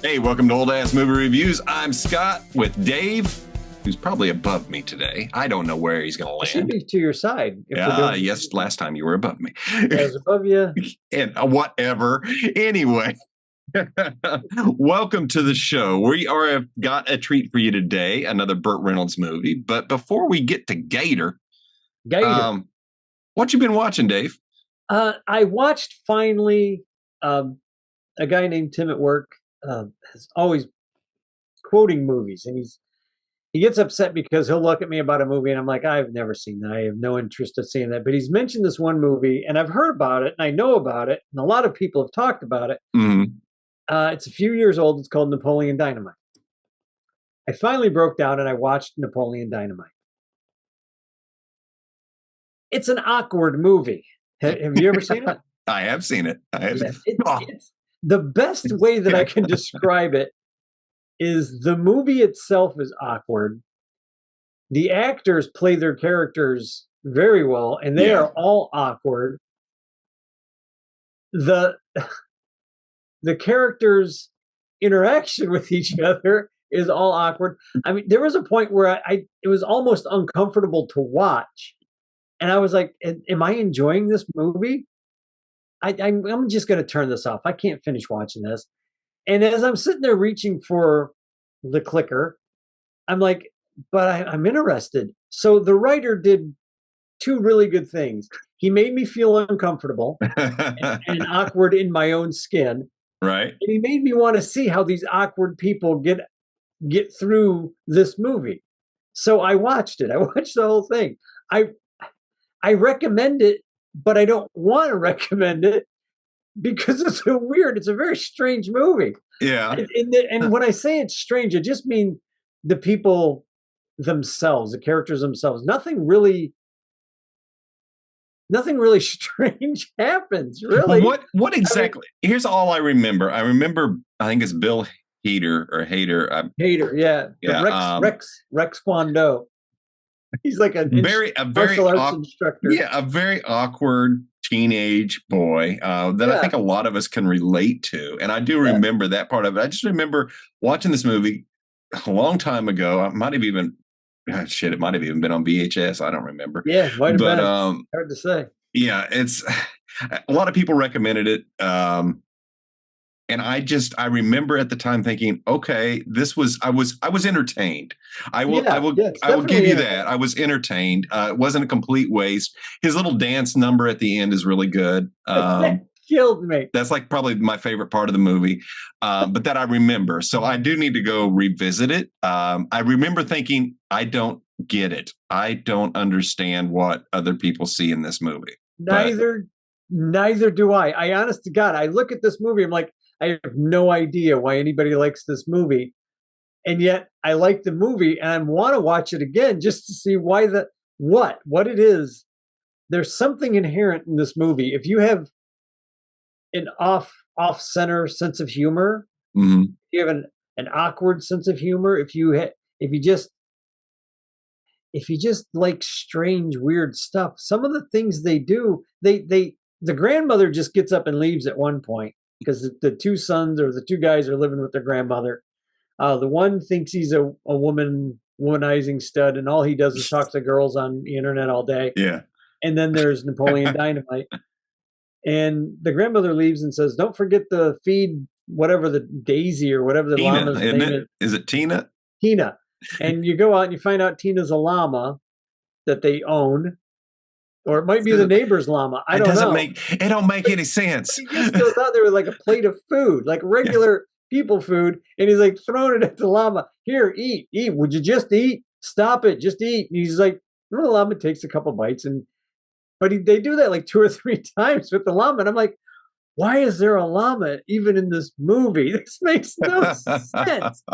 Hey, welcome to Old Ass Movie Reviews. I'm Scott with Dave, who's probably above me today. I don't know where he's going to I should land. be to your side. If we're Yeah, doing yes, last time you were above me. I was above you. And whatever. Anyway, welcome to the show. We have got a treat for you today, another Burt Reynolds movie. But before we get to Gator, Gator. what you been watching, Dave? I watched finally a guy named Tim at work is always quoting movies, and he gets upset because he'll look at me about a movie, and I'm like, I've never seen that. I have no interest in seeing that. But he's mentioned this one movie, and I've heard about it, and I know about it, and a lot of people have talked about it. Mm-hmm. It's a few years old. It's called Napoleon Dynamite. I finally broke down and I watched Napoleon Dynamite. It's an awkward movie. Have you ever seen it? I have seen it. It's the best way that I can describe it is the movie itself is awkward. The actors play their characters very well, and they are all awkward. The characters' interaction with each other is all awkward. I mean, there was a point where it was almost uncomfortable to watch, and I was like, "Am I enjoying this movie? I'm just going to turn this off. I can't finish watching this." And as I'm sitting there reaching for the clicker, I'm like, "But I'm interested." So the writer did two really good things. He made me feel uncomfortable and awkward in my own skin. Right. And he made me want to see how these awkward people get through this movie. So I watched it. I watched the whole thing. I recommend it, but I don't want to recommend it because it's it's a very strange movie. Yeah. And when I say it's strange, I just mean the people themselves, the characters themselves. Nothing really strange happens, really. What exactly? Here's all I remember. I think it's Bill Hader. Hader, yeah. Rex Kwon Do. He's like a martial arts instructor. Yeah, a very awkward teenage boy that I think a lot of us can relate to. And I do remember that part of it. I just remember watching this movie a long time ago. It might have even been on VHS. I don't remember. Yeah, might have been. Hard to say. Yeah, it's a lot of people recommended it. And I remember at the time thinking, okay, I was entertained. I will give you that. I was entertained. It wasn't a complete waste. His little dance number at the end is really good. Killed me. That's like probably my favorite part of the movie. But that I remember. So I do need to go revisit it. I remember thinking, I don't get it. I don't understand what other people see in this movie. Neither do I. I honest to God, I look at this movie, I'm like, I have no idea why anybody likes this movie. And yet I like the movie and I want to watch it again just to see why what it is. There's something inherent in this movie. If you have an off-center sense of humor, if you have an awkward sense of humor, if you just like strange, weird stuff, some of the things they do, the grandmother just gets up and leaves at one point because the two sons or the two guys are living with their grandmother. The one thinks he's a womanizing stud, and all he does is talk to girls on the internet all day. Yeah. And then there's Napoleon Dynamite. And the grandmother leaves and says, "Don't forget to feed whatever the Daisy or whatever the llama's name is." Is it Tina? Tina. And you go out and you find out Tina's a llama that they own. Or it might be the neighbor's llama. I don't know. It don't make any sense. He just goes out there with like a plate of food, like regular people food, and he's like throwing it at the llama. "Here, eat. Would you just eat? Stop it. Just eat." And he's like, the llama takes a couple bites, but they do that like 2 or 3 times with the llama. And I'm like, why is there a llama even in this movie? This makes no sense.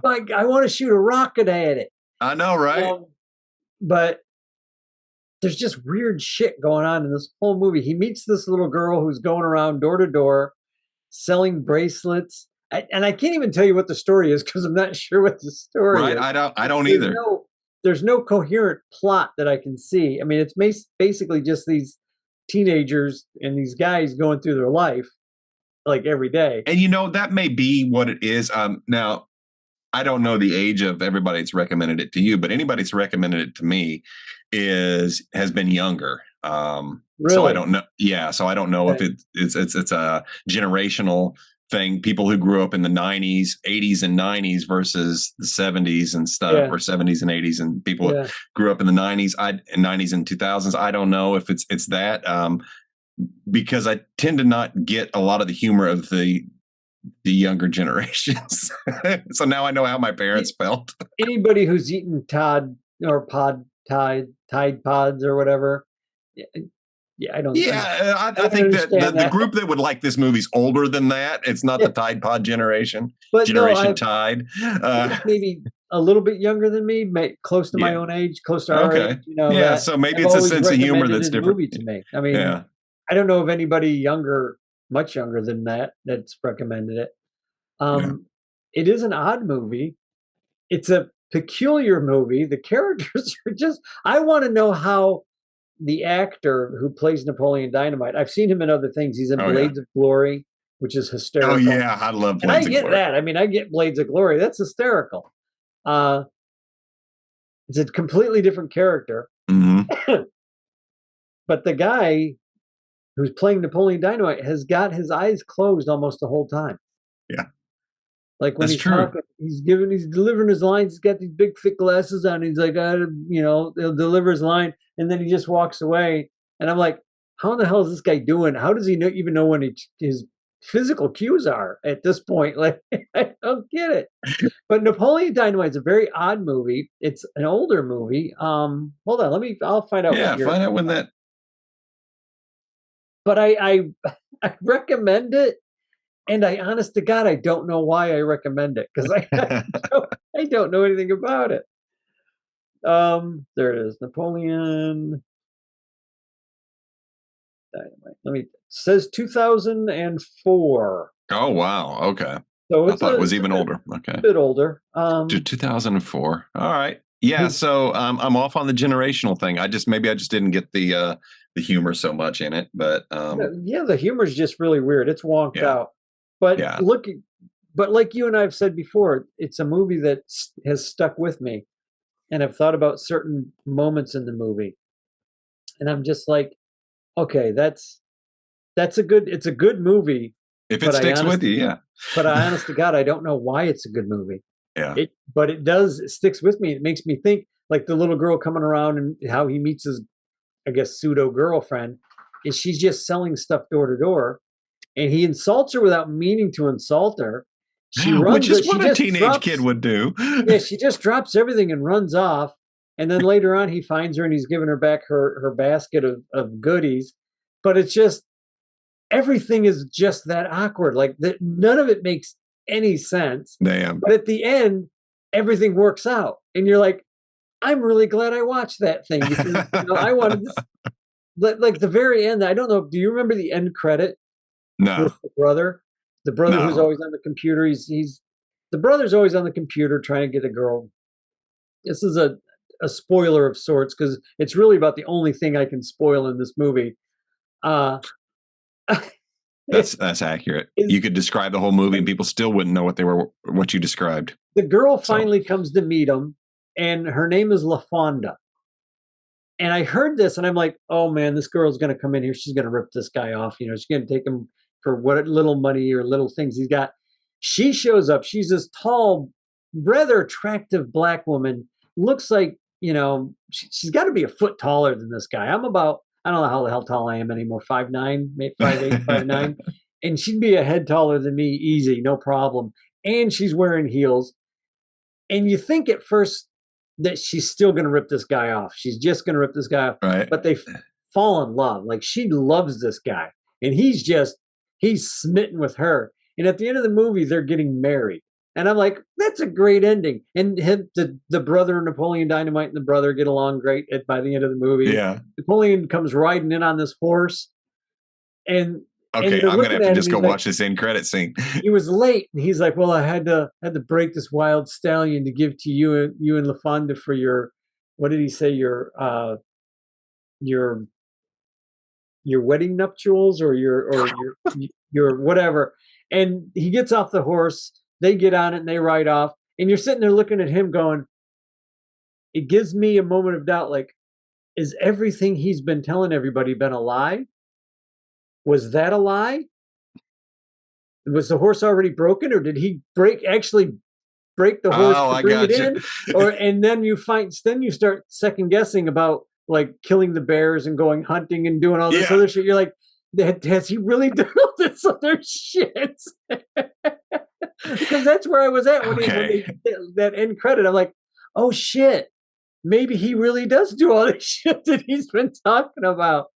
Like, I want to shoot a rocket at it. I know, right? But there's just weird shit going on in this whole movie. He meets this little girl who's going around door to door selling bracelets. And I can't even tell you what the story is because I'm not sure what the story is. I don't either. There's no coherent plot that I can see. I mean, it's basically just these teenagers and these guys going through their life. like every day. And that may be what it is. Now I don't know the age of everybody that's recommended it to you, but anybody that's recommended it to me has been younger. So I Really? don't know. Yeah, so I don't know if Okay. it's a generational thing. People who grew up in the '90s, '80s, and '90s versus the '70s and stuff, Yeah. or '70s and '80s, and people who Yeah. grew up in the '90s and 2000s. I don't know if it's that. Because I tend to not get a lot of the humor of the younger generations. So now I know how my parents felt. Anybody who's eaten Todd or Tide Pods or whatever, yeah, yeah, Yeah, I I don't think that understand the that. group that would like this movie's older than that. It's not Yeah, the Tide Pod generation, but no, Generation Tide. I guess maybe a little bit younger than me, close to my Yeah. own age, close to our age, Okay. Yeah. that So maybe have it's a always sense of humor recommended that's his different. movie to me. I mean, Yeah. I don't know of anybody younger, much younger than that's recommended it. Yeah. Um, it is an odd movie. It's a peculiar movie. The characters are just, I want to know how the actor who plays Napoleon Dynamite, I've seen him in other things. He's in Oh yeah. Blades of Glory, which is Oh hysterical. yeah. I love And I Blades of get Glory. that. I mean, I get Blades of Glory. That's hysterical. Uh, it's a completely different character. Mm-hmm. But the guy who's playing Napoleon Dynamite has got his eyes closed almost the whole time. Yeah. Like when That's he's true. talking, he's delivering his lines. He's got these big thick glasses on. He's like, he'll deliver his line, and then he just walks away. And I'm like, how in the hell is this guy doing? How does he even know when his physical cues are at this point? Like, I don't get it. But Napoleon Dynamite is a very odd movie. It's an older movie. Hold on, I'll find out what Yeah. year. Find out when that. But I recommend it. And honest to God, I don't know why I recommend it because I don't know anything about it. There it is, Napoleon Dynamite. It says 2004. Oh wow. Okay. So I thought it was it's even older. a Okay. bit older. To 2004. All right. Yeah. So I'm off on the generational thing. Maybe I just didn't get the humor so much in it, but yeah, the humor is just really weird. It's wonked yeah. out. But Yeah. but like you and I have said before, it's a movie that has stuck with me, and I've thought about certain moments in the movie, and I'm just like, okay, it's a good movie, If it but sticks with you, yeah. I honest to God, I don't know why it's a good movie. Yeah. But it sticks with me. It makes me think like the little girl coming around and how he meets his, I guess, pseudo girlfriend, is she's just selling stuff door to door, and he insults her without meaning to insult her. She Which runs, is she what a just teenage kid drops, would do. yeah, she just drops everything and runs off. And then later on, he finds her and he's giving her back her basket of goodies. But it's just everything is just that awkward. Like none of it makes any sense. Damn. But at the end, everything works out, and you're like, I'm really glad I watched that thing because I wanted this. Like the very end. I don't know. Do you remember the end credit No. with the brother? The brother who's No. always on the computer. He's the brother's always on the computer trying to get a girl. This is a spoiler of sorts because it's really about the only thing I can spoil in this movie. Uh, That's accurate. You could describe the whole movie and people still wouldn't know what you described. The girl finally comes to meet him, and her name is LaFonda. And I heard this, and I'm like, oh man, this girl's going to come in here. She's going to rip this guy off. She's going to take him for what little money or little things he's got. She shows up. She's this tall, rather attractive black woman. Looks like, she's got to be a foot taller than this guy. I don't know how the hell tall I am anymore. 5'9", maybe 5'8", 5'9". And she'd be a head taller than me, easy, no problem. And she's wearing heels. And you think at first that she's still going to rip this guy off. She's just going to rip this guy off. Right. But they fall in love. Like she loves this guy. And he's smitten with her. And at the end of the movie, they're getting married. And I'm like, that's a great ending. And the brother, Napoleon Dynamite, and the brother get along great by the end of the movie. Yeah. Napoleon comes riding in on this horse. And okay, and I'm gonna have to just go watch this end credit scene. He was late, and he's like, "Well, I had to break this wild stallion to give to you and LaFonda for your, what did he say, your wedding nuptials or your your whatever. And he gets off the horse, they get on it and they ride off. And you're sitting there looking at him going, it gives me a moment of doubt, like, is everything he's been telling everybody been a lie? Was that a lie? Was the horse already broken, or did he actually break the horse to bring it in? Or and then you start second guessing about like killing the bears and going hunting and doing all this other shit. You're like, has he really done all this other shit? Because that's where I was at when that end credit. I'm like, oh shit, maybe he really does do all this shit that he's been talking about.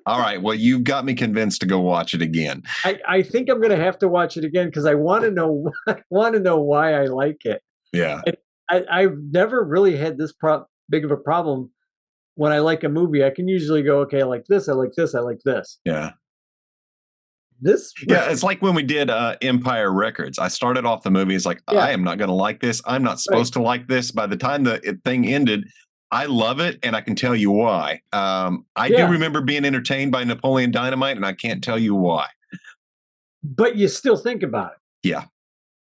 All right. Well, you've got me convinced to go watch it again. I think I'm going to have to watch it again because I want to know. I want to know why I like it. Yeah. I've never really had this big of a problem when I like a movie. I can usually go, okay, I like this, I like this, I like this. Yeah. Yeah, it's like when we did Empire Records. I started off the movie, it's like, I am not going to like this. I'm not supposed to like this. By the time the thing ended, I love it, and I can tell you why. I do remember being entertained by Napoleon Dynamite, and I can't tell you why. But you still think about it. Yeah.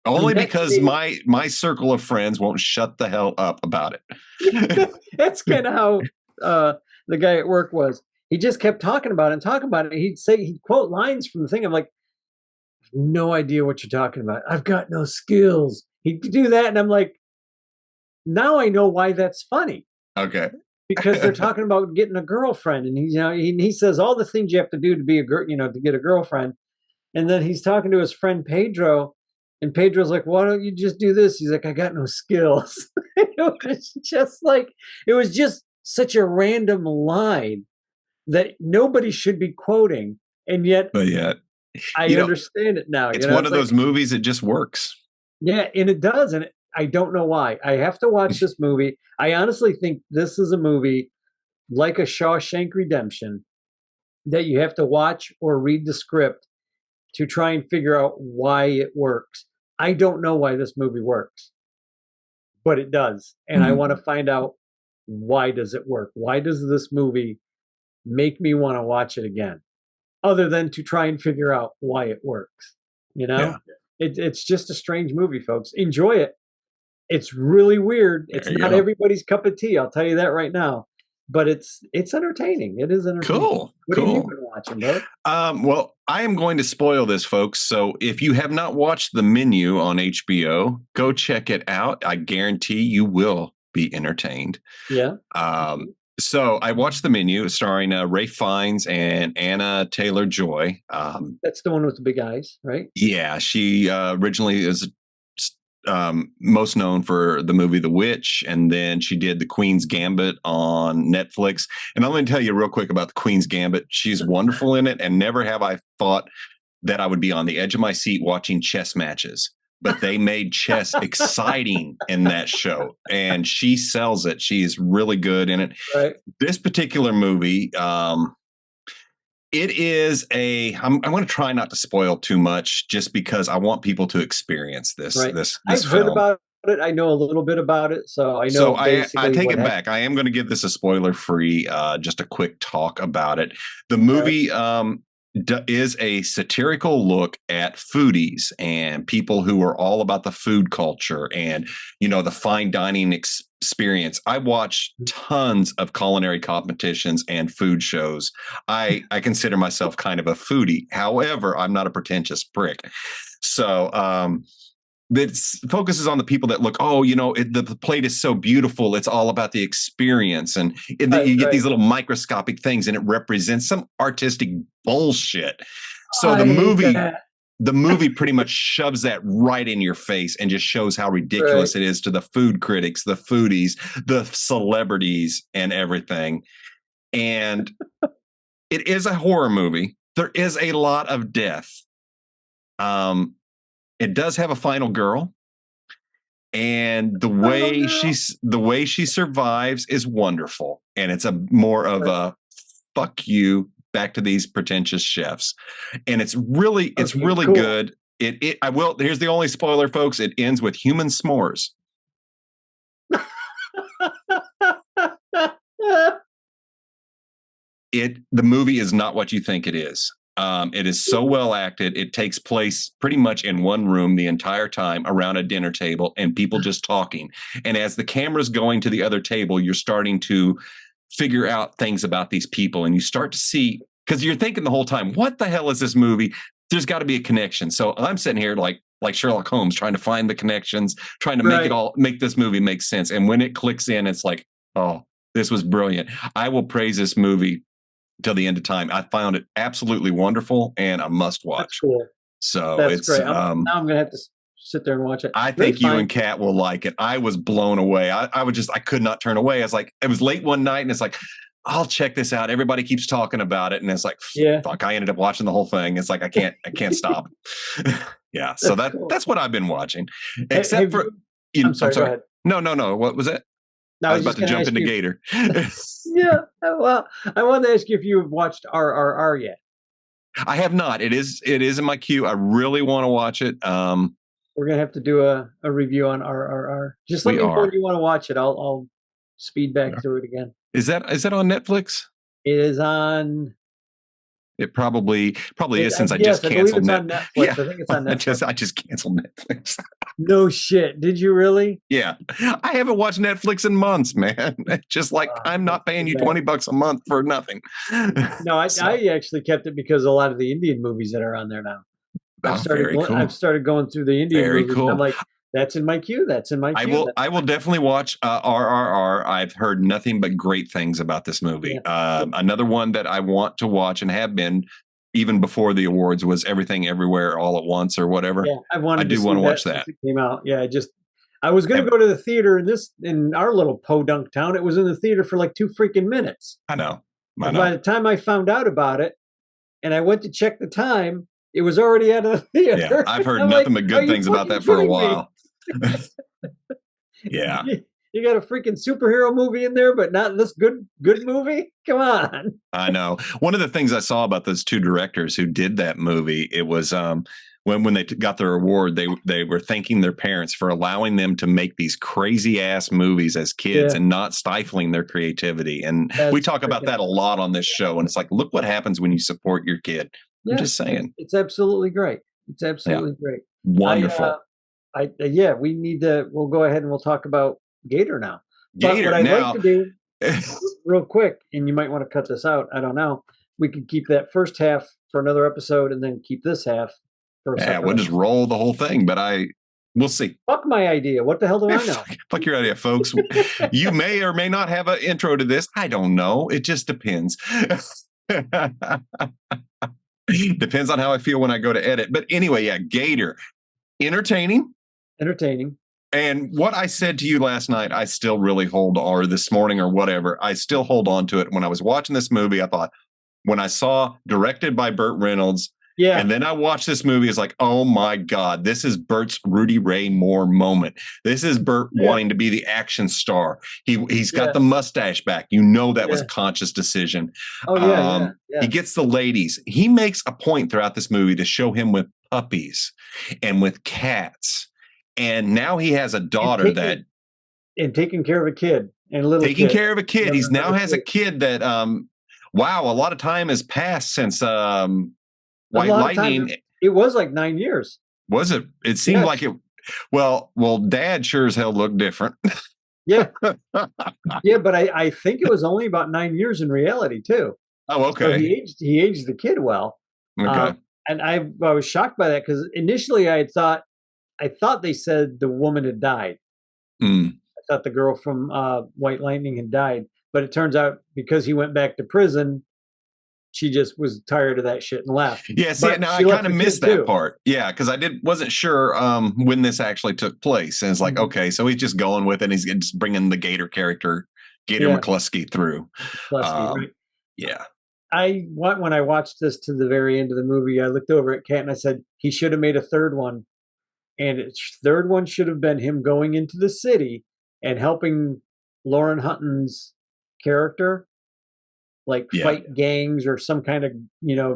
Only because my circle of friends won't shut the hell up about it. That's kind of how the guy at work was. He just kept talking about it. He'd quote lines from the thing. I'm like, no idea what you're talking about. I've got no skills. He'd do that, and I'm like, now I know why that's funny. Okay. Because they're talking about getting a girlfriend, and he says all the things you have to do to be a girl, to get a girlfriend. And then he's talking to his friend Pedro, and Pedro's like, why don't you just do this? He's like, I got no skills. It was just such a random line that nobody should be quoting. And yet I understand it now. It's one of those movies that just works. Yeah, and it does. And I don't know why. I have to watch this movie. I honestly think this is a movie like a Shawshank Redemption that you have to watch or read the script to try and figure out why it works. I don't know why this movie works, but it does. And I want to find out, why does it work? Why does this movie make me want to watch it again? Other than to try and figure out why it works. It's just a strange movie, folks. Enjoy it. It's really weird. It's not everybody's cup of tea, I'll tell you that right now. But it's entertaining. It is entertaining. Cool. What have you been watching, bro? Well, I am going to spoil this, folks. So if you have not watched The Menu on HBO, go check it out. I guarantee you will be entertained. Yeah. So I watched The Menu, starring Ralph Fiennes and Anna Taylor-Joy. That's the one with the big eyes, right? Yeah, she originally is most known for the movie The Witch, and then she did The Queen's Gambit on Netflix. And I'm going to tell you real quick about The Queen's Gambit. She's wonderful in it, and never have I thought that I would be on the edge of my seat watching chess matches. But they made chess exciting in that show, and she sells it. She's really good in it. Right. This particular movie, it is I'm going to try not to spoil too much, just because I want people to experience this. Right. This I've heard about it. I know a little bit about it, so I know. So I take it back. I am going to give this a spoiler-free, just a quick talk about it. The movie is a satirical look at foodies and people who are all about the food culture and, the fine dining experience. I watch tons of culinary competitions and food shows. I consider myself kind of a foodie. However, I'm not a pretentious prick. So, it focuses on the people that look, the plate is so beautiful. It's all about the experience. And you get these little microscopic things, and it represents some artistic bullshit. So the movie pretty much shoves that right in your face and just shows how ridiculous it is to the food critics, the foodies, the celebrities, and everything. And it is a horror movie. There is a lot of death. It does have a final girl, and the way she survives is wonderful. And it's more of a fuck you back to these pretentious chefs. And it's really cool. Good. Here's the only spoiler, folks. It ends with human s'mores. The movie is not what you think it is. It is so well acted. It takes place pretty much in one room the entire time around a dinner table and people just talking. And as the camera's going to the other table, you're starting to figure out things about these people, and you start to see, because you're thinking the whole time, what the hell is this movie? There's got to be a connection. So I'm sitting here like Sherlock Holmes, trying to find the connections, trying to make this movie make sense. And when it clicks in, it's like, oh, this was brilliant. I will praise this movie till the end of time. I found it absolutely wonderful and a must watch. That's cool. So that's great. Now I'm gonna have to sit there and watch it. I think you and Kat will like it. I was blown away. I could not turn away. I was like, it was late one night and it's like, I'll check this out. Everybody keeps talking about it. And it's like, fuck, I ended up watching the whole thing. It's like, I can't stop. Yeah. So that's what I've been watching. Except for, I'm sorry. Go ahead. No. What was it? No, I was about to jump into Gator. Yeah. Well, I wanted to ask you if you have watched RRR yet. I have not. It is in my queue. I really want to watch it. We're gonna have to do a review on RRR. Just let me know when you want to watch it. I'll speed back through it again. Is that on Netflix? It is on. It probably is, since I just canceled Netflix. Yeah. I think it's on Netflix. I just canceled Netflix. No shit. Did you really? Yeah. I haven't watched Netflix in months, man. Just like, I'm not paying you $20 a month for nothing. No, I actually kept it because a lot of the Indian movies that are on there now. I've started going through the Indian movies. Cool. I'm like, that's in my queue. That's in my queue. I will definitely watch RRR. I've heard nothing but great things about this movie. Yeah. Another one that I want to watch and have been even before the awards was Everything Everywhere All at Once or whatever. Yeah, I do want to watch that. It came out. Yeah, I was going to go to the theater in our little podunk town. It was in the theater for like 2 freaking minutes. I know. By the time I found out about it, and I went to check the time, it was already out of the theater. Yeah, I've heard nothing but good things about that for a while. Yeah. You got a freaking superhero movie in there, but not this good movie? Come on. I know. One of the things I saw about those 2 directors who did that movie, it was when they got their award, they were thanking their parents for allowing them to make these crazy ass movies as kids and not stifling their creativity. And we talk about that a lot on this show. And it's like, look what happens when you support your kid. I'm just saying. It's absolutely great. It's absolutely great. Wonderful. We need to, we'll go ahead and we'll talk about Gator now. Gator, but what I'd like to do real quick, and you might want to cut this out, I don't know. We could keep that first half for another episode and then keep this half for a second. We'll just roll the whole thing, but we'll see. Fuck my idea. What the hell do I know? Fuck your idea, folks. You may or may not have an intro to this. I don't know. It just depends. Depends on how I feel when I go to edit. But anyway, Gator. Entertaining. And what I said to you last night, I still really or this morning or whatever, I still hold on to it. When I was watching this movie, I thought, when I saw directed by Burt Reynolds, and then I watched this movie, it's like, oh my God, this is Burt's Rudy Ray Moore moment. This is Burt wanting to be the action star. He's got the mustache back. You know that was a conscious decision. Oh, He gets the ladies. He makes a point throughout this movie to show him with puppies and with cats. And now he has a daughter and taking care of a kid and a little taking care of a kid. He now has a kid that a lot of time has passed since White Lightning. It was like 9 years. Was it? It seemed like it. Well, Dad sure as hell looked different. Yeah, but I think it was only about 9 years in reality too. Oh, okay. So he aged the kid well. Okay. And I was shocked by that because initially I thought they said the woman had died. I thought the girl from White Lightning had died, but it turns out because he went back to prison, she just was tired of that shit and left. Yeah, see, now I kind of missed that part. Yeah, because I wasn't sure when this actually took place. And it's like, okay, so he's just going with it. And he's just bringing the Gator character, McCluskey, through. Right. Yeah. When I watched this to the very end of the movie, I looked over at Kat and I said, he should have made a third one. And its third one should have been him going into the city and helping Lauren Hutton's character, fight gangs or some kind of,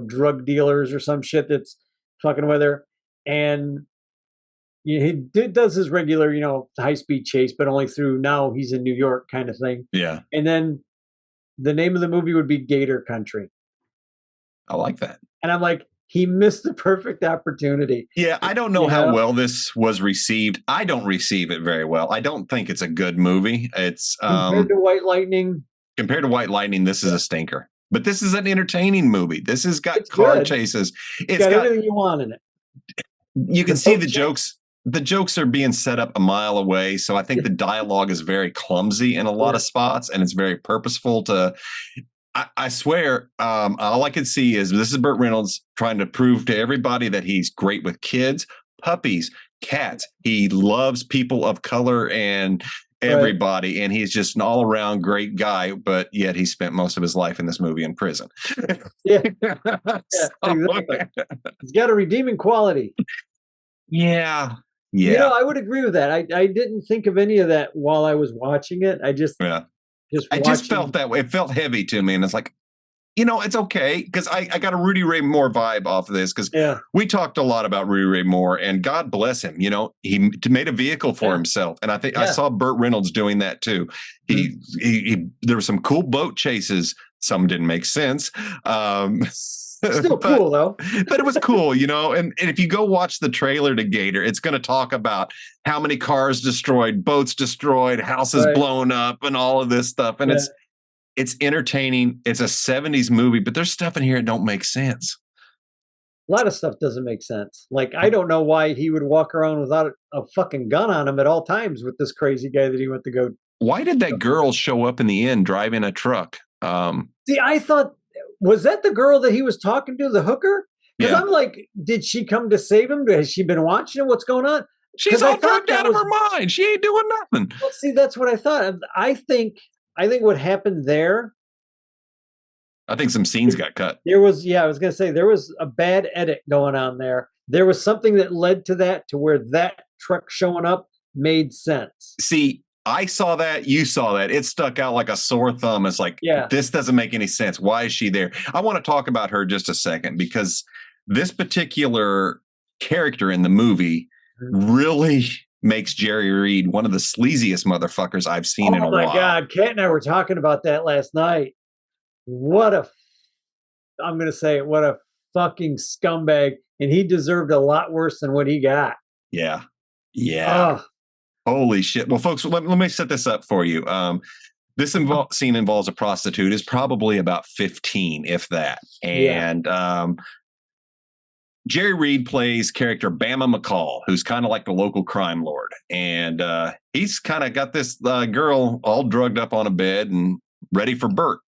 drug dealers or some shit that's fucking with her. And he does his regular, high-speed chase, but only through now he's in New York kind of thing. Yeah. And then the name of the movie would be Gator Country. I like that. And I'm like, he missed the perfect opportunity. Yeah, I don't know how well this was received. I don't receive it very well. I don't think it's a good movie. It's compared to White Lightning. Compared to White Lightning, this is a stinker. But this is an entertaining movie. This has got It's car good. chases. It's got everything you want in it. You can see the jokes. The jokes are being set up a mile away. So I think the dialogue is very clumsy in a lot of spots, and it's very purposeful to. I swear, all I could see is this is Burt Reynolds trying to prove to everybody that he's great with kids, puppies, cats. He loves people of color and everybody, and he's just an all-around great guy, but yet he spent most of his life in this movie in prison. Exactly. He's got a redeeming quality. Yeah. You know, I would agree with that. I didn't think of any of that while I was watching it. I just felt that way. It felt heavy to me, and it's like, it's okay, because I got a Rudy Ray Moore vibe off of this, because we talked a lot about Rudy Ray Moore, and God bless him. He made a vehicle for himself, and I think I saw Burt Reynolds doing that too. He there were some cool boat chases. Some didn't make sense. Still cool though. But it was cool, and if you go watch the trailer to Gator, it's going to talk about how many cars destroyed, boats destroyed, houses blown up, and all of this stuff. And it's entertaining. It's a 70s movie, but there's stuff in here that don't make sense. A lot of stuff doesn't make sense. Like, I don't know why he would walk around without a fucking gun on him at all times with this crazy guy that he went to go. Why did that girl show up in the end driving a truck? See, I thought, was that the girl that he was talking to, the hooker? Because I'm like, did she come to save him? Has she been watching him? What's going on? She's all drugged out of her mind. She ain't doing nothing. Well, see, that's what I thought. I think what happened there. I think some scenes got cut. There was, I was going to say, there was a bad edit going on there. There was something that led to that, to where that truck showing up made sense. See, I saw that. You saw that. It stuck out like a sore thumb. It's like, this doesn't make any sense. Why is she there? I want to talk about her just a second, because this particular character in the movie really makes Jerry Reed one of the sleaziest motherfuckers I've seen in a while. Oh my God. Kat and I were talking about that last night. What a fucking scumbag. And he deserved a lot worse than what he got. Yeah. Yeah. Holy shit. Well, folks, let me set this up for you. This scene involves a prostitute. Is probably about 15, if that. And Jerry Reed plays character Bama McCall, who's kind of like the local crime lord. And he's kind of got this girl all drugged up on a bed and ready for Burt,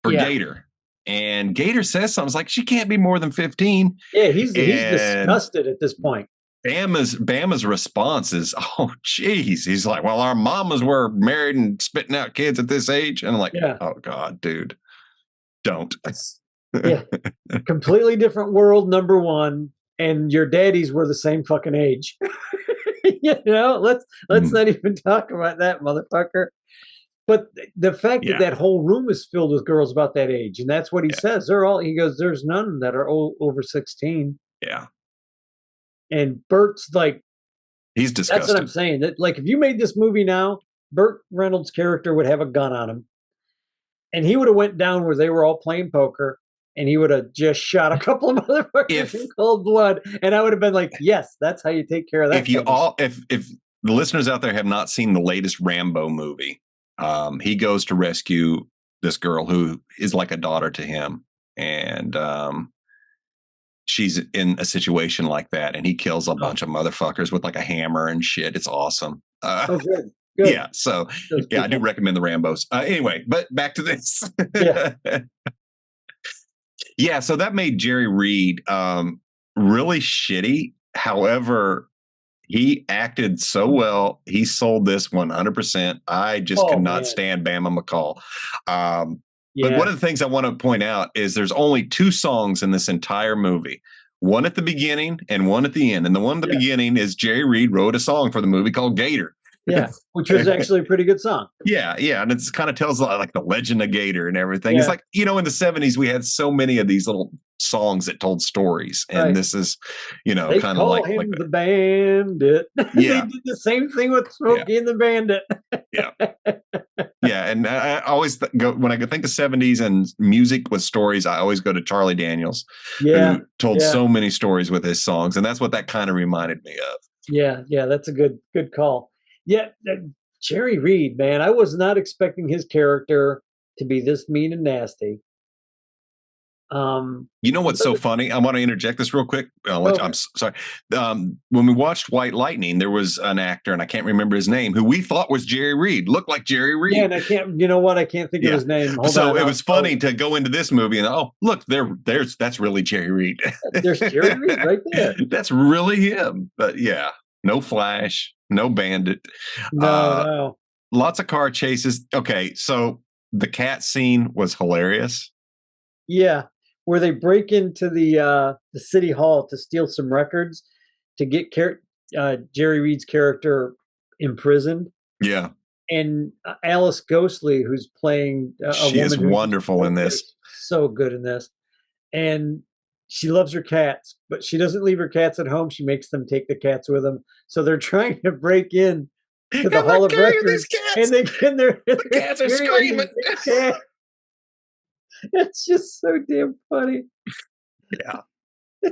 for Gator. And Gator says something. It's like, she can't be more than 15. Yeah, he's disgusted at this point. Bama's response is, oh, geez. He's like, well, our mamas were married and spitting out kids at this age. And I'm like, oh, God, dude, don't. Completely different world, number one. And your daddies were the same fucking age. Let's not even talk about that, motherfucker. But the fact that whole room is filled with girls about that age. And that's what he says. He goes, there's none that are over 16. Yeah. And Burt's like, he's disgusted. That's what I'm saying. That, like, if you made this movie now, Burt Reynolds' character would have a gun on him, and he would have went down where they were all playing poker, and he would have just shot a couple of motherfuckers in cold blood, and I would have been like, yes, that's how you take care of that. If the listeners out there have not seen the latest Rambo movie, he goes to rescue this girl who is like a daughter to him, and she's in a situation like that, and he kills a bunch of motherfuckers with like a hammer and shit. It's awesome. Good. Yeah. So I do recommend the Rambos. Anyway, but back to this. So that made Jerry Reed really shitty. However, he acted so well. He sold this 100%. I just could not stand Bama McCall. But one of the things I want to point out is there's only 2 songs in this entire movie. One at the beginning and one at the end. And the one at the beginning is Jerry Reed wrote a song for the movie called Gator. Yeah, which was actually a pretty good song. Yeah. And it kind of tells like the legend of Gator and everything. It's like, in the 70s, we had so many of these little songs that told stories. And this is, kind of like the Bandit. They did the same thing with Smokey and the Bandit. Yeah, and I always go when I think of '70s and music with stories. I always go to Charlie Daniels, Yeah, who told yeah, so many stories with his songs, and that's what that kind of reminded me of. yeah. That's a good call. Yeah, Jerry Reed, man, I was not expecting his character to be this mean and nasty. You know what's so Another, funny? I want to interject this real quick. oh, I'm sorry. When we watched White Lightning, there was an actor, and I can't remember his name, who we thought was Jerry Reed, looked like Jerry yeah, Reed. and I can't. You know what? I can't think of Yeah. his name. Hold So on. it was funny to go into this movie and look, that's really Jerry Reed. There's Jerry Reed right there. That's really him. But yeah, no Flash, no Bandit. No, no. Lots of car chases. Okay, so the cat scene was hilarious. Yeah, where they break into the city hall to steal some records to get Jerry Reed's character imprisoned. Yeah. And Alice Ghostly, who's playing a She woman is who wonderful in this. so good in this, and she loves her cats, but she doesn't leave her cats at home. She makes them take the cats with them. So they're trying to break in to the Hall of Records, and they get their the cats are screaming. It's just so damn funny. Yeah.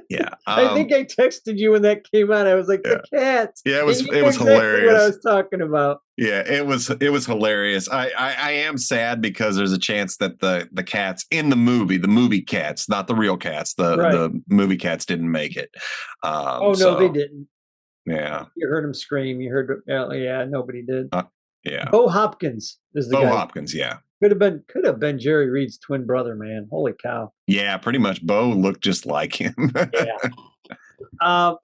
Yeah. I think I texted you when that came out. I was like, yeah. the cats. Yeah, it was exactly hilarious. What I was talking about. Yeah, it was hilarious. I am sad because there's a chance that the cats in the movie cats, not the real cats, the movie cats didn't make it. No, they didn't. Yeah. You heard them scream. You heard, yeah, nobody did. Yeah. Bo Hopkins is the guy. Bo Hopkins, yeah. Could have been Jerry Reed's twin brother, man. Holy cow. Yeah, pretty much. Bo looked just like him. Yeah.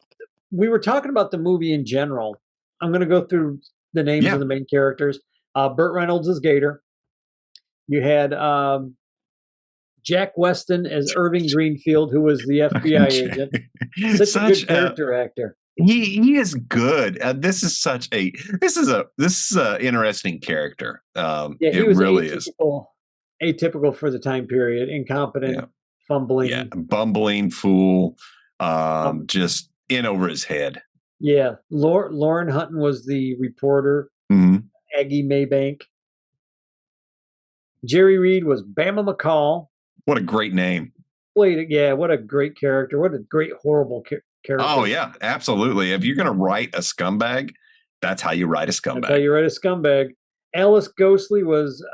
We were talking about the movie in general. I'm going to go through the names of the main characters. Burt Reynolds as Gator. You had Jack Weston as Irving Greenfield, who was the FBI agent. Such a good character actor. He is good. This is a interesting character. He was really atypical for the time period. Incompetent, fumbling, bumbling fool, just in over his head. Yeah, Lauren Hutton was the reporter. Aggie Maybank. Jerry Reed was Bama McCall. What a great name! What a great character! What a great horrible character! Oh yeah, absolutely. If you're going to write a scumbag, that's how you write a scumbag. That's how you write a scumbag. Alice Ghostly was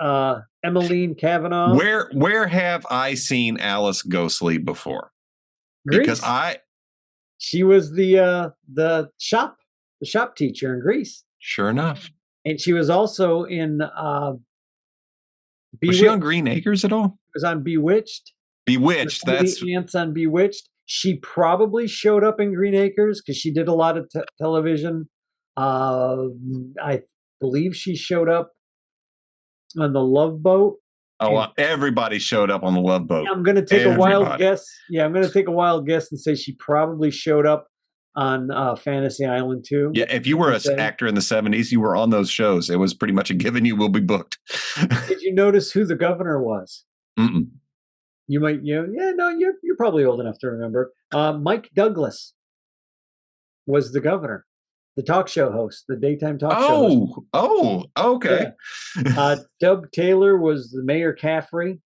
Emmeline Kavanaugh. Where have I seen Alice Ghostly before? Greece. Because she was the shop teacher in Greece. Sure enough. And she was also in Was she on Green Acres at all? She was on Bewitched. Bewitched. That's the ants on Bewitched. She probably showed up in Green Acres because she did a lot of television. I believe she showed up on the Love Boat. Oh, everybody showed up on the Love Boat. I'm going to take a wild guess. Yeah, I'm going to take a wild guess and say she probably showed up on Fantasy Island too. Yeah, if you were an actor in the 70s, you were on those shows. It was pretty much a given you will be booked. Did you notice who the governor was? Mm-mm. You might, you're probably old enough to remember. Mike Douglas was the governor, the talk show host, the daytime talk show host. Oh, okay. Yeah. Dub Taylor was the Mayor Caffrey.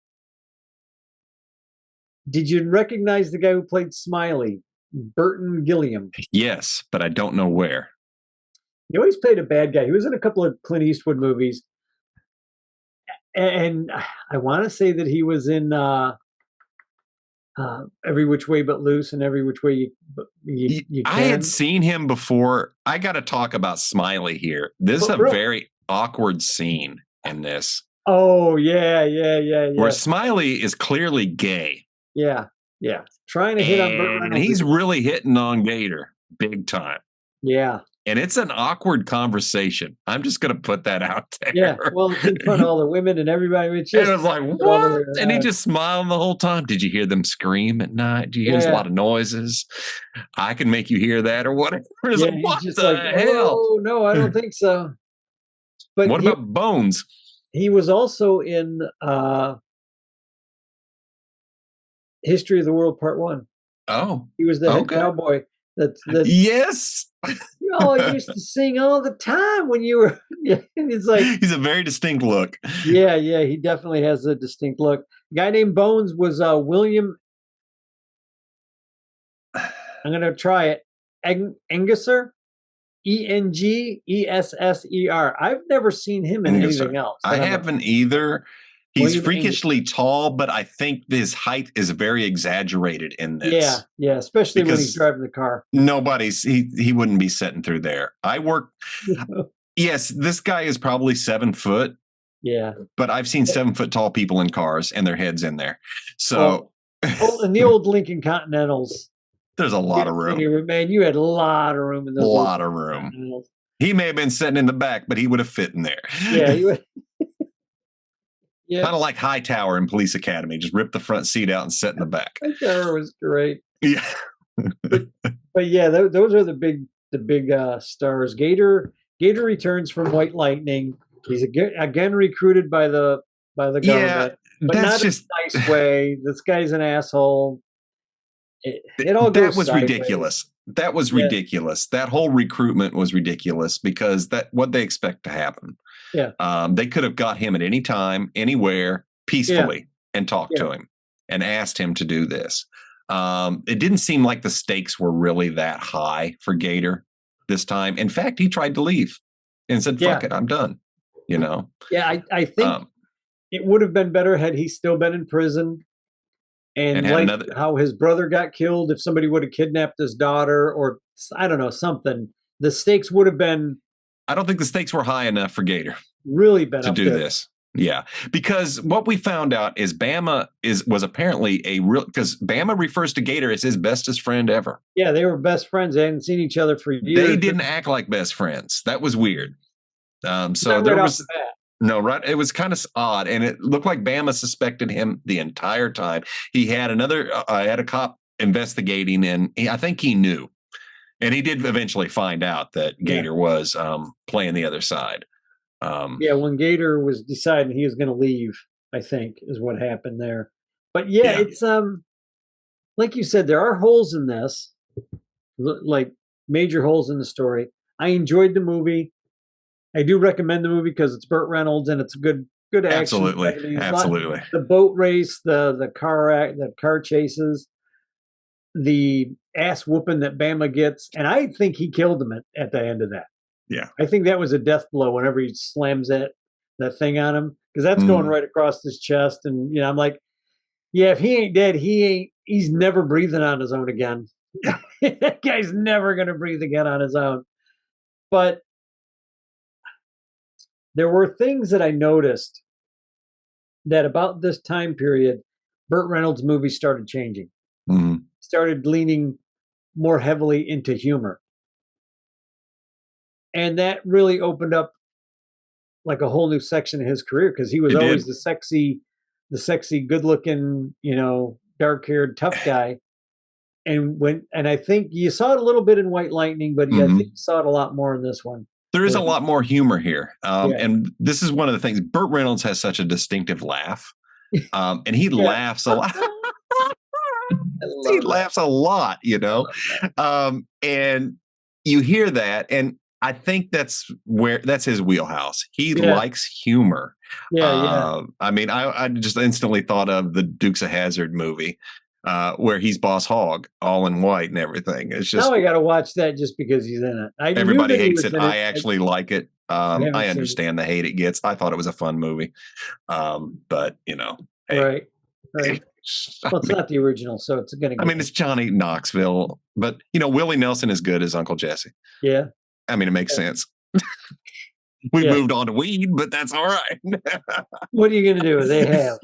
Did you recognize the guy who played Smiley, Burton Gilliam? Yes, but I don't know where. He always played a bad guy. He was in a couple of Clint Eastwood movies. And I want to say that he was in Every Which Way But Loose and Every Which Way You Can. I had seen him before. I got to talk about Smiley here. This is a very awkward scene in this. Oh, yeah. Where Smiley is clearly gay. Yeah. Trying to hit on Burt Reynolds. And he's really hitting on Gator big time. Yeah. And it's an awkward conversation. I'm just going to put that out there. Yeah, well, it's in front of all the women and everybody. It's just, and it was like, what? And he just smiled the whole time. Did you hear them scream at night? Do you hear a lot of noises? I can make you hear that or whatever. It's like, what the hell? Oh, no, I don't think so. But what about Bones? He was also in History of the World Part 1. Oh. He was the head cowboy. Yes. y'all used to sing all the time when you were. Yeah, it's like he's a very distinct look. Yeah, he definitely has a distinct look. A guy named Bones was William. I'm gonna try it. Engesser, Engesser. I've never seen him in anything else. I haven't either. He's William freakishly tall, but I think his height is very exaggerated in this. Yeah, especially when he's driving the car. He wouldn't be sitting through there. Yes, this guy is probably 7 foot. Yeah. But I've seen 7 foot tall people in cars and their heads in there. So in the old Lincoln Continentals, there's a lot of room. Man, you had a lot of room in those. A lot of room. He may have been sitting in the back, but he would have fit in there. Yeah, he would. Yeah. Kind of like Hightower in Police Academy. Just rip the front seat out and sit in the back. Hightower was great. Yeah. but yeah, those are the big stars. Gator returns from White Lightning. He's again recruited by the government, but not in a nice way. This guy's an asshole. It all goes sideways. Ridiculous. That was ridiculous. That whole recruitment was ridiculous because what they expect to happen. Yeah. They could have got him at any time, anywhere, peacefully, and talked to him and asked him to do this. It didn't seem like the stakes were really that high for Gator this time. In fact, he tried to leave and said, "Fuck it, I'm done." You know? Yeah, I think it would have been better had he still been in prison. And like how his brother got killed, if somebody would have kidnapped his daughter, or I don't know, something, the stakes would have been. I don't think the stakes were high enough for Gator really been to do this. Yeah, because what we found out is Bama was apparently because Bama refers to Gator as his bestest friend ever. Yeah, they were best friends. They hadn't seen each other for years. They didn't act like best friends. That was weird. So there was no right. It was kind of odd, and it looked like Bama suspected him the entire time. He had had a cop investigating, and I think he knew. And he did eventually find out that Gator was playing the other side. When Gator was deciding he was going to leave, I think is what happened there. But it's like you said, there are holes in this, like major holes in the story. I enjoyed the movie. I do recommend the movie because it's Burt Reynolds and it's good action. Absolutely. The boat race, the car chases, the ass whooping that Bama gets, and I think he killed him at the end of that. Yeah, I think that was a death blow whenever he slams that thing on him, because that's going right across his chest, and I'm like, if he ain't dead, he's never breathing on his own again. That guy's never gonna breathe again on his own. But there were things that I noticed that about this time period, Burt Reynolds' movies started changing. Mm-hmm. Started leaning more heavily into humor. And that really opened up like a whole new section of his career, because he was always the sexy, good-looking, dark-haired, tough guy. And I think you saw it a little bit in White Lightning, but I think you saw it a lot more in this one. There is a lot more humor here. And this is one of the things. Burt Reynolds has such a distinctive laugh. And he laughs a lot. He laughs a lot, and you hear that, and I think that's his wheelhouse. He likes humor. I mean, I just instantly thought of the Dukes of Hazzard movie, where he's Boss Hogg, all in white and everything. It's just, now I got to watch that just because he's in it. Everybody hates it. I actually like it. I understand the hate it gets. I thought it was a fun movie, but hey. Right. Well, it's not the original, so it's going to. It's Johnny Knoxville, but Willie Nelson is good as Uncle Jesse. Yeah. It makes sense. We moved on to weed, but that's all right. What are you going to do? They have.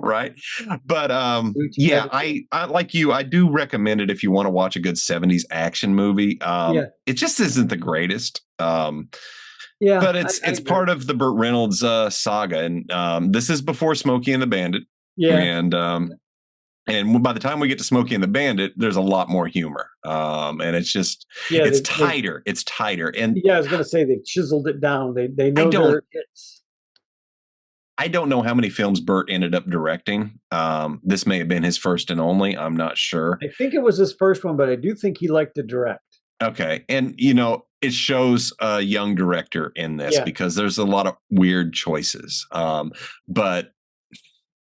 Right. But I like you. I do recommend it if you want to watch a good 70s action movie. It just isn't the greatest. But it's part of the Burt Reynolds saga, and this is before Smokey and the Bandit. Yeah, and by the time we get to Smokey and the Bandit, there's a lot more humor, and it's just it's tighter. It's tighter, and I was going to say they've chiseled it down. They know I don't know how many films Burt ended up directing. This may have been his first and only. I'm not sure. I think it was his first one, but I do think he liked to direct. Okay. And, you know, it shows a young director in this because there's a lot of weird choices. But,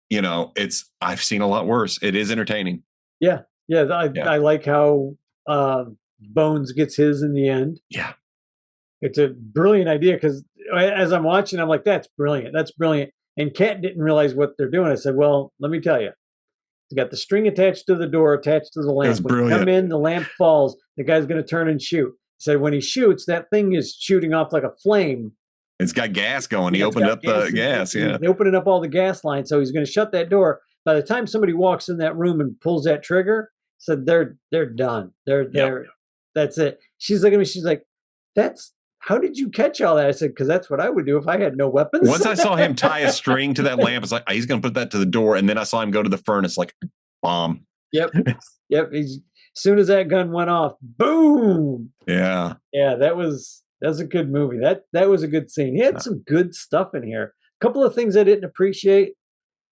you know, I've seen a lot worse. It is entertaining. Yeah. Yeah. I like how Bones gets his in the end. Yeah. It's a brilliant idea because as I'm watching, I'm like, that's brilliant. That's brilliant. And Kat didn't realize what they're doing. I said, well, let me tell you. It's got the string attached to the door, attached to the lamp. That's brilliant. When you come in, the lamp falls. The guy's going to turn and shoot. He said when he shoots, that thing is shooting off like a flame. It's got gas going. He opened up the gas. Yeah. He's opening up all the gas lines. So he's going to shut that door. By the time somebody walks in that room and pulls that trigger, said they're done. That's it. She's looking at me. She's like, how did you catch all that? I said, because that's what I would do if I had no weapons. Once I saw him tie a string to that lamp, it's like, he's going to put that to the door. And then I saw him go to the furnace like, bomb. Yep. As soon as that gun went off, boom. Yeah. Yeah, that was a good movie. That was a good scene. He had some good stuff in here. A couple of things I didn't appreciate,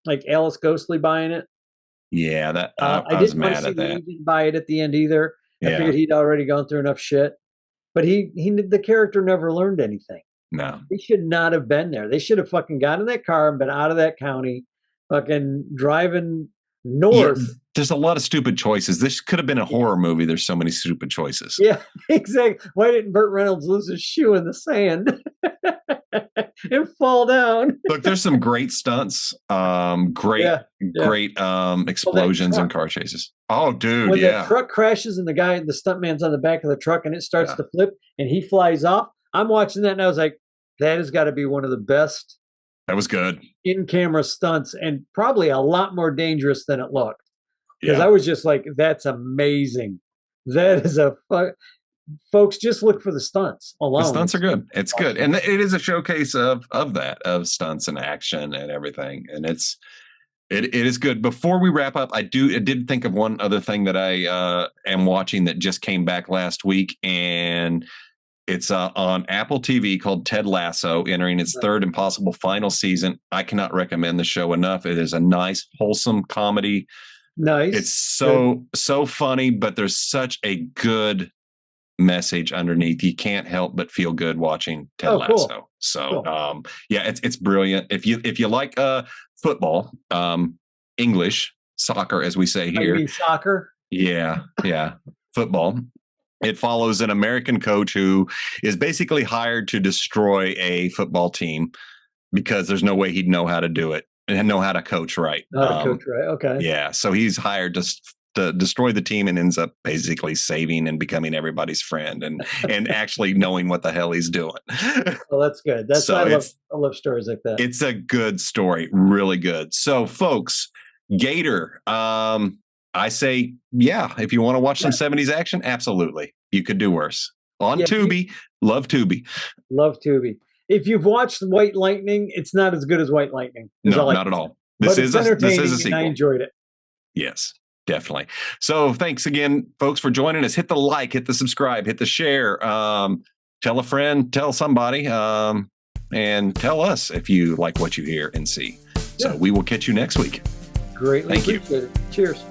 like Alice Ghostly buying it. Yeah, that I was mad at that. He didn't buy it at the end either. I figured he'd already gone through enough shit. But the character never learned anything. No. He should not have been there. They should have fucking got in that car and been out of that county, fucking driving north. Yeah, there's a lot of stupid choices. This could have been a horror movie. There's so many stupid choices. Yeah, exactly. Why didn't Burt Reynolds lose his shoe in the sand and fall down? Look, there's some great stunts. Great explosions and car chases. Oh, dude, when the truck crashes and the stuntman's on the back of the truck and it starts to flip and he flies off. I'm watching that and I was like, that has got to be one of the best. That was good. In-camera stunts and probably a lot more dangerous than it looked. Because I was just like, that's amazing. That is folks, just look for the stunts alone. The stunts are good. It's good. And it is a showcase of that, stunts and action and everything. And it is good. Before we wrap up, I did think of one other thing that I am watching that just came back last week, and it's on Apple TV called Ted Lasso, entering its third and possible final season. I cannot recommend the show enough. It is a nice, wholesome comedy. Nice. It's so funny, but there's such a good message underneath. You can't help but feel good watching Ted Lasso. Cool. So cool. It's brilliant. If you like football, English, soccer, as we say here. You mean soccer? Yeah, football. It follows an American coach who is basically hired to destroy a football team because there's no way he'd know how to do it and know how to coach right. Okay. Yeah, so he's hired to destroy the team and ends up basically saving and becoming everybody's friend and actually knowing what the hell he's doing. Well, that's good. I love stories like that. It's a good story, really good. So, folks, Gator. I say, if you want to watch some 70s action, absolutely. You could do worse. On Tubi. Love Tubi. Love Tubi. If you've watched White Lightning, it's not as good as White Lightning. No, not at all. This is a sequel. I enjoyed it. Yes, definitely. So thanks again, folks, for joining us. Hit the like, hit the subscribe, hit the share. Tell a friend, tell somebody, and tell us if you like what you hear and see. So we will catch you next week. Greatly appreciate it. Cheers.